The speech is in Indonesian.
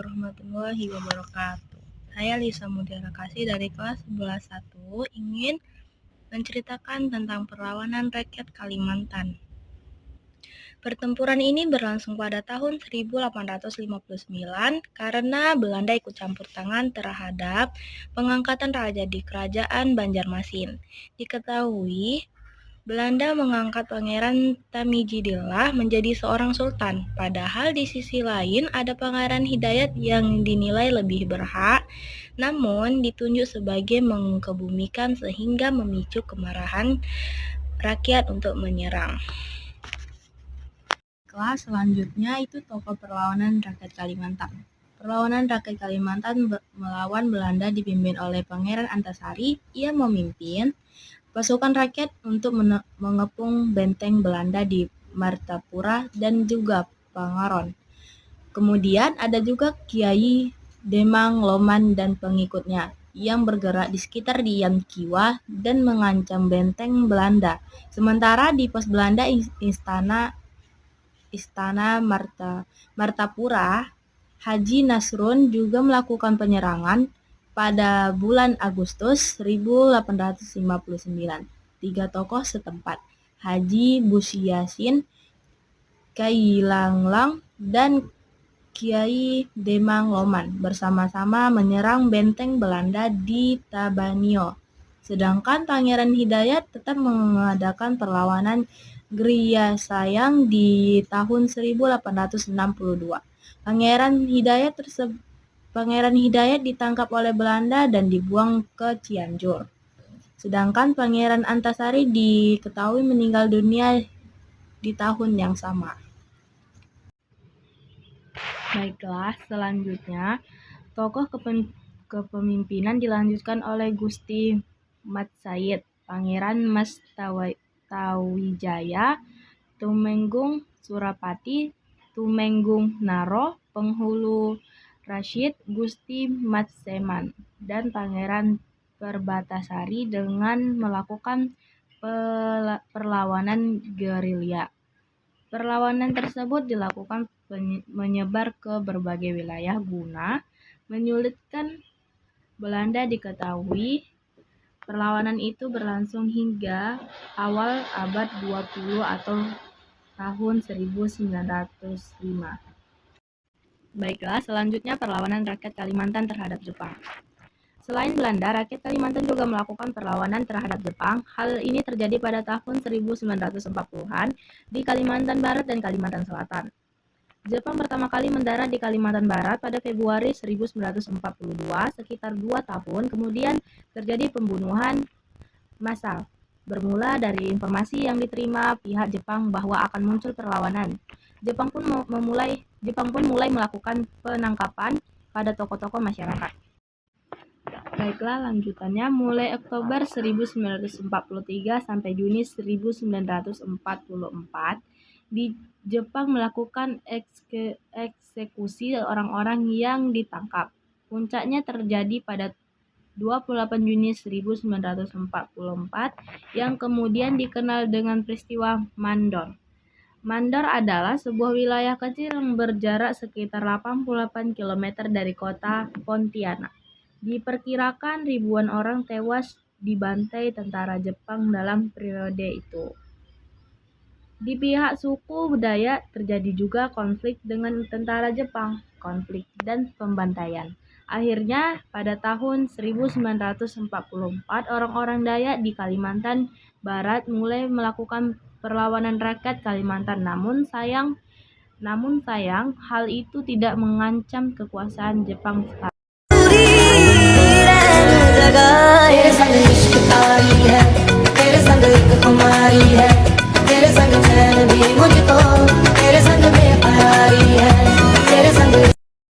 warahmatullahi wabarakatuh. Saya Lisa Mutiara Kasih dari kelas 11-1 ingin menceritakan tentang perlawanan rakyat Kalimantan. Pertempuran ini berlangsung pada tahun 1859 karena Belanda ikut campur tangan terhadap pengangkatan raja di kerajaan Banjarmasin. Diketahui Belanda mengangkat Pangeran Tamijidillah menjadi seorang sultan, padahal di sisi lain ada Pangeran Hidayat yang dinilai lebih berhak, namun ditunjuk sebagai mengkebumikan sehingga memicu kemarahan rakyat untuk menyerang. Kelas selanjutnya itu tokoh perlawanan rakyat Kalimantan. Perlawanan rakyat Kalimantan melawan Belanda dipimpin oleh Pangeran Antasari. Ia memimpin pasukan rakyat untuk mengepung benteng Belanda di Martapura dan juga Pangaron. Kemudian ada juga Kiai Demang Loman dan pengikutnya yang bergerak di sekitar Dian Kiwa dan mengancam benteng Belanda. Sementara di pos Belanda Istana Martapura, Haji Nasrun juga melakukan penyerangan pada bulan Agustus 1859. Tiga tokoh setempat, Haji Busyasin, Kiai Langlang, dan Kiai Demang Loman bersama-sama menyerang benteng Belanda di Tabanio. Sedangkan Pangeran Hidayat tetap mengadakan perlawanan Gerilya Sayang di tahun 1862. Pangeran Hidayat ditangkap oleh Belanda dan dibuang ke Cianjur. Sedangkan Pangeran Antasari diketahui meninggal dunia di tahun yang sama. Baiklah, selanjutnya tokoh kepemimpinan dilanjutkan oleh Gusti Mat Said, Pangeran Mas Tawijaya, Tumenggung Surapati, Tumenggung Naro, Penghulu Rashid, Gusti Mat Seman, dan Pangeran Perbatasari dengan melakukan perlawanan gerilya. Perlawanan tersebut dilakukan menyebar ke berbagai wilayah guna menyulitkan Belanda. Diketahui perlawanan itu berlangsung hingga awal abad 20 atau tahun 1905. Baiklah, selanjutnya perlawanan rakyat Kalimantan terhadap Jepang. Selain Belanda, rakyat Kalimantan juga melakukan perlawanan terhadap Jepang. Hal ini terjadi pada tahun 1940-an di Kalimantan Barat dan Kalimantan Selatan. Jepang pertama kali mendarat di Kalimantan Barat pada Februari 1942, sekitar 2 tahun kemudian terjadi pembunuhan massal. Bermula dari informasi yang diterima pihak Jepang bahwa akan muncul perlawanan. Jepang pun mulai melakukan penangkapan pada tokoh-tokoh masyarakat. Baiklah, lanjutannya mulai Oktober 1943 sampai Juni 1944, di Jepang melakukan eksekusi orang-orang yang ditangkap. Puncaknya terjadi pada 28 Juni 1944 yang kemudian dikenal dengan peristiwa Mandor. Mandor adalah sebuah wilayah kecil yang berjarak sekitar 88 km dari kota Pontianak. Diperkirakan ribuan orang tewas dibantai tentara Jepang dalam periode itu. Di pihak suku Dayak terjadi juga konflik dengan tentara Jepang, konflik dan pembantaian. Akhirnya pada tahun 1944 orang-orang Dayak di Kalimantan Barat mulai melakukan perlawanan rakyat Kalimantan. Namun sayang hal itu tidak mengancam kekuasaan Jepang.